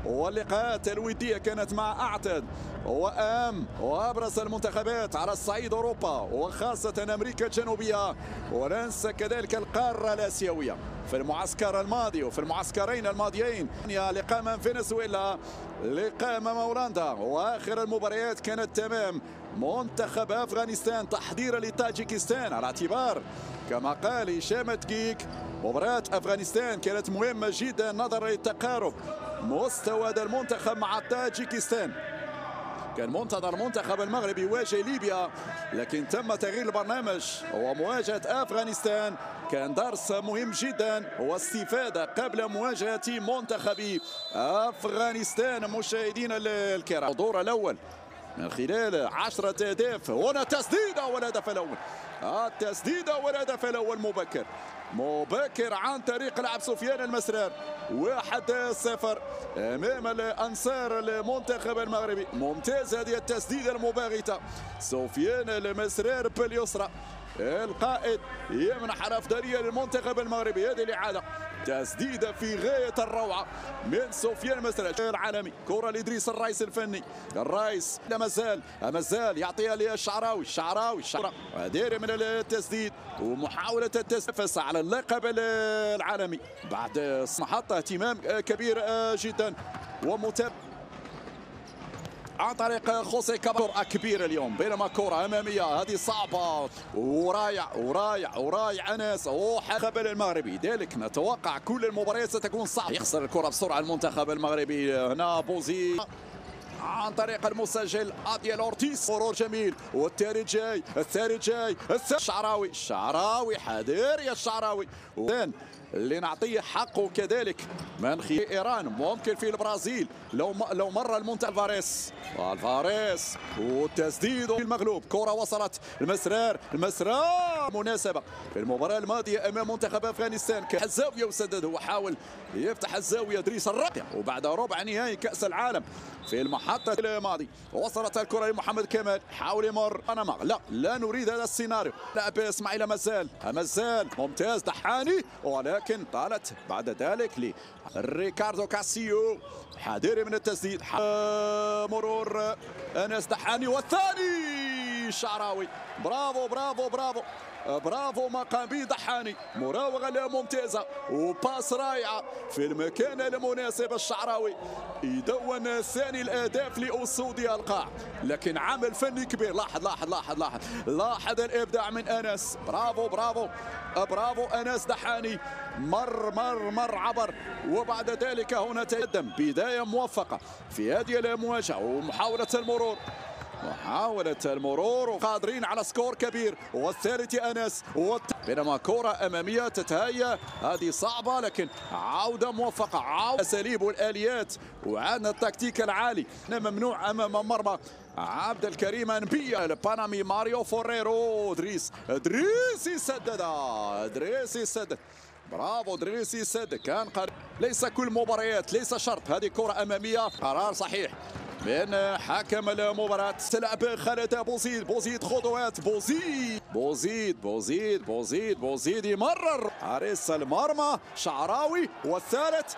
واللقاءات الودية كانت مع أعتد وأهم وأبرز المنتخبات على الصعيد أوروبا وخاصة أمريكا الجنوبية، وننسى كذلك القارة الآسيوية. في المعسكر الماضي وفي المعسكرين الماضيين لقاء من فنزويلا، لقاء امام هولندا، واخر المباريات كانت تمام منتخب افغانستان تحضيرا لطاجيكستان، على اعتبار كما قال هشام دقيق مباراة افغانستان كانت مهمة جدا نظرا لتقارب مستوى هذا المنتخب مع طاجيكستان. كان منتظر المنتخب المغربي يواجه ليبيا، لكن تم تغيير البرنامج ومواجهة افغانستان كان درس مهم جدا واستفادة قبل مواجهة منتخب افغانستان. مشاهدينا الكرام، الدور الاول من خلال 10 اهداف، هنا تسديده والهدف الاول، التسديده والهدف الاول مبكر عن طريق لاعب سفيان المسرار. 1-0 امام الانصار المنتخب المغربي. ممتاز هذه التسديده المباغته، سفيان المسرار باليسرى، القائد يمنح الافضليه للمنتخب المغربي. هذه الاعاده تسديده في غايه الروعه من سفيان المسرار العالمي. كره لادريس الرايس الفني، الرايس مازال يعطيها للشعراوي، الشعراوي داير من التسديد ومحاوله التنافس على اللقب العالمي بعد محطه اهتمام كبير جدا ومتابع عن طريق خوسي كابور كبير اليوم. بينما كرة أمامية هذه صعبة ورايع أنس قبل المغربي، لذلك نتوقع كل المباريات ستكون صعبة. يخسر الكرة بسرعة المنتخب المغربي. هنا بوزي عن طريق المسجل أديال أورتيس، مرور جميل والثالث جاي الشعراوي حذر يا الشعراوي، اللي نعطيه حقه كذلك من خلال ايران. ممكن في البرازيل لو مر المنتخب الفاريس والتسديد المغلوب. كرة وصلت المسرار مناسبة في المباراة الماضية امام منتخب افغانستان، كان الزاوية وسدد، هو حاول يفتح الزاوية ادريس الرقية. وبعد ربع نهائي كأس العالم في المحطة الماضي وصلت الكرة لمحمد كمال، حاول يمر بنما، لا نريد هذا السيناريو. لاعب اسماعيل مازال ممتاز دحاني، ولكن طالت بعد ذلك لريكاردو كاسيو، حذر من التسديد، مرور انس دحاني والثاني الشعراوي. برافو ما قام به دحاني، مراوغه ممتازه وباس رائعه في المكان المناسب. الشعراوي يدون ثاني الاهداف لاسودي القاع، لكن عمل فني كبير. لاحظ الابداع من انس. برافو انس دحاني، مر عبر، وبعد ذلك هنا تقدم بدايه موفقه في هذه المواجهه ومحاوله المرور وقادرين على سكور كبير. والثالث انس بينما كرة اماميه تتهيأ، هذه صعبه لكن عوده موفقه، اساليب والاليات وعندنا التكتيك العالي. ممنوع امام مرمى عبد الكريم انبيا البانامي ماريو فوريرو. ادريس يسدد، برافو ادريس يسدد، كان قريب. ليس كل مباريات، ليس شرط هذه كرة اماميه. قرار صحيح من حكم المباراة. تلعب خالد بوزيد خطوات، بوزيد يمرر حارس المرمى شعراوي، والثالث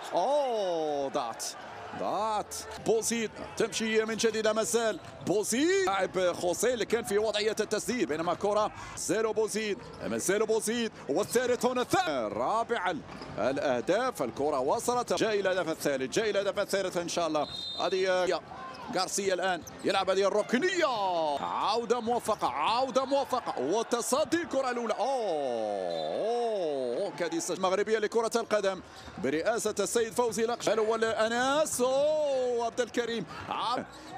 ضاعت بوزيد. تمشي من جديد مازال بوزيد، لاعب خوسيه اللي كان في وضعية التسديد. بينما كرة مازال بوزيد والثالث هنا رابع الأهداف. الكرة وصلت، جاي الهدف الثالث إن شاء الله. هذه غارسيا الآن يلعب هذه الركنية، عودة موفقة وتصدي الكرة الأولى. كاديس المغربية لكرة القدم برئاسة السيد فوزي لقش. الأول أناس عبد الكريم،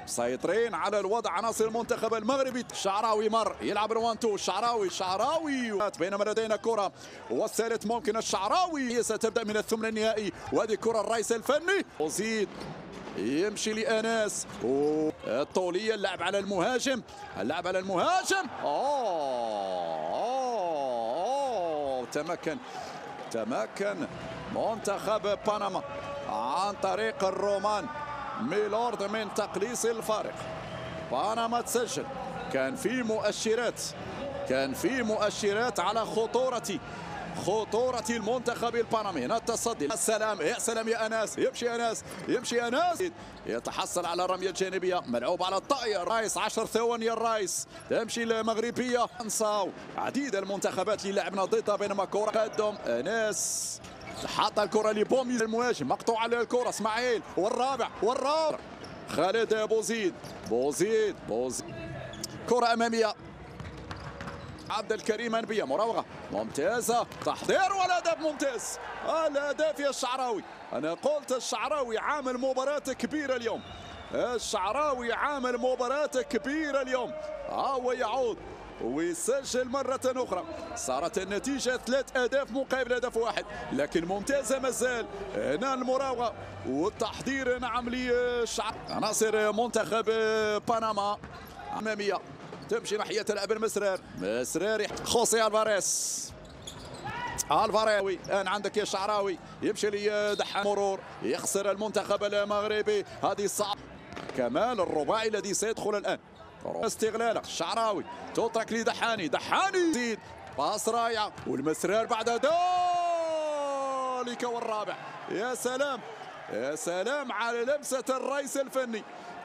مسيطرين على الوضع عناصر المنتخب المغربي. شعراوي يلعب الوانتو، شعراوي بينما لدينا كرة والثالث ممكن الشعراوي ستبدأ من الثمن النهائي. وهذه كرة الرئيس الفني وزيد يمشي لأناس الطولية، اللعب على المهاجم تمكن منتخب بنما عن طريق الرومان ميلورد من تقليص الفارق. بنما تسجل، كان في مؤشرات على خطورة خطورة المنتخب البنمي. هنا التصدي، السلام، يا سلام يا انس، يمشي انس، يمشي انس، يتحصل على الرمية الجانبية، ملعوب على الطائر. رايس 10 ثواني، الرايس تمشي المغربية. انصاو عديد المنتخبات اللي لعبنا ضدها، بينما كرة قدم انس حط الكرة لبومي المهاجم، مقطوعة الكرة. اسماعيل والرابع خالد بوزيد كرة أمامية. عبد الكريم أنبية، مراوغة ممتازة، تحضير والهدف ممتاز. الهدف يا الشعراوي. أنا قلت الشعراوي عامل مباراة كبيرة اليوم، الشعراوي عامل مباراة كبيرة اليوم. هو يعود ويسجل مرة أخرى. صارت النتيجة 3 أهداف مقابل هدف واحد، لكن ممتازة مازال. هنا المراوغة والتحضير نعم للشعب. عناصر منتخب بنما أمامية، تمشي ناحية اللاعب مسرار خوسي الفاريز الان عندك يا الشعراوي، يمشي لدحان مرور، يخسر المنتخب المغربي. هذه صعب. كمال الرباعي الذي سيدخل الان، استغلاله الشعراوي، تترك لدحاني، زيد باص رائع، والمسرار بعد ذلك والرابع. يا سلام يا سلام على لمسة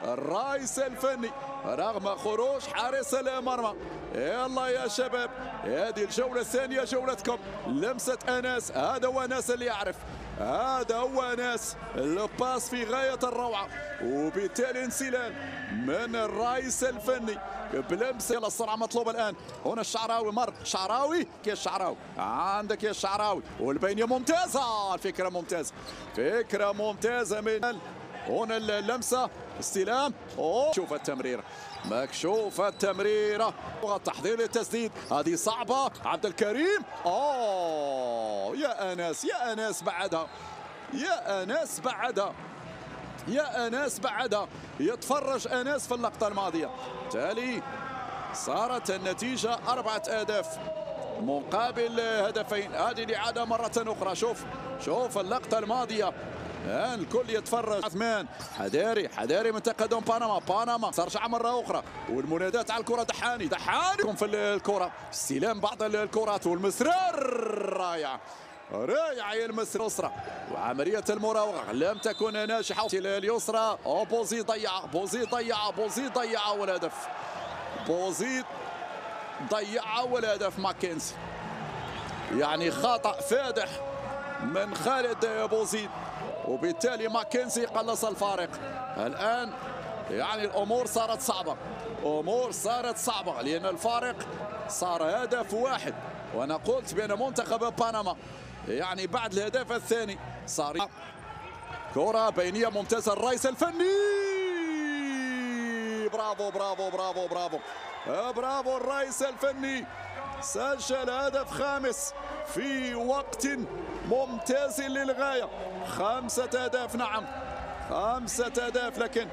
الرئيس الفني رغم خروج حارس المرمى. يلا يا شباب، هذه الجولة الثانية جولتكم. لمسة أنس، هذا هو أنس اللي يعرف، هذا هو أنس. الباس في غاية الروعة، وبالتالي انسلال من الرئيس الفني بلمسة. يلا السرعة مطلوبة الآن. هنا الشعراوي، شعراوي يا الشعراوي، عندك يا الشعراوي، والبينية ممتازة. الفكرة ممتازة، فكرة ممتازة من هنا اللمسة، استلام. شوف التمريرة، مكشوفة التمريرة، تحضير للتسديد، هذه صعبة. عبد الكريم، يا أنس بعدها، يتفرج أنس في اللقطة الماضية. بالتالي صارت النتيجة 4 أهداف مقابل هدفين. هذه الإعادة مرة أخرى. شوف اللقطة الماضية، الكل يتفرج. عثمان حداري من تقدم بنما ترجع مرة أخرى، والمنادات على الكرة. دحاني في الكرة، استلام بعض الكرات، والمسرار رائع يا المسرار اليسرى، وعملية المراوغة لم تكن ناجحة. اليسرى بوزيد ضيع والهدف. والهدف ماكنزي، يعني خطأ فادح من خالد بوزيد، وبالتالي ماكنزي قلص الفارق. الآن يعني الأمور صارت صعبة، لأن الفارق صار هدف واحد. وأنا قلت بأن منتخب بنما يعني بعد الهدف الثاني صار. كرة بينية ممتازة، الرئيس الفني، برافو الرئيس الفني، سجل هدف خامس في وقت ممتاز للغاية. 5 أهداف، نعم 5 أهداف. لكن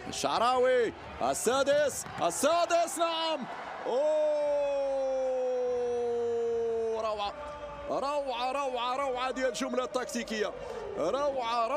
الشعراوي السادس، نعم. روعة ديال الجملة التكتيكية، روعة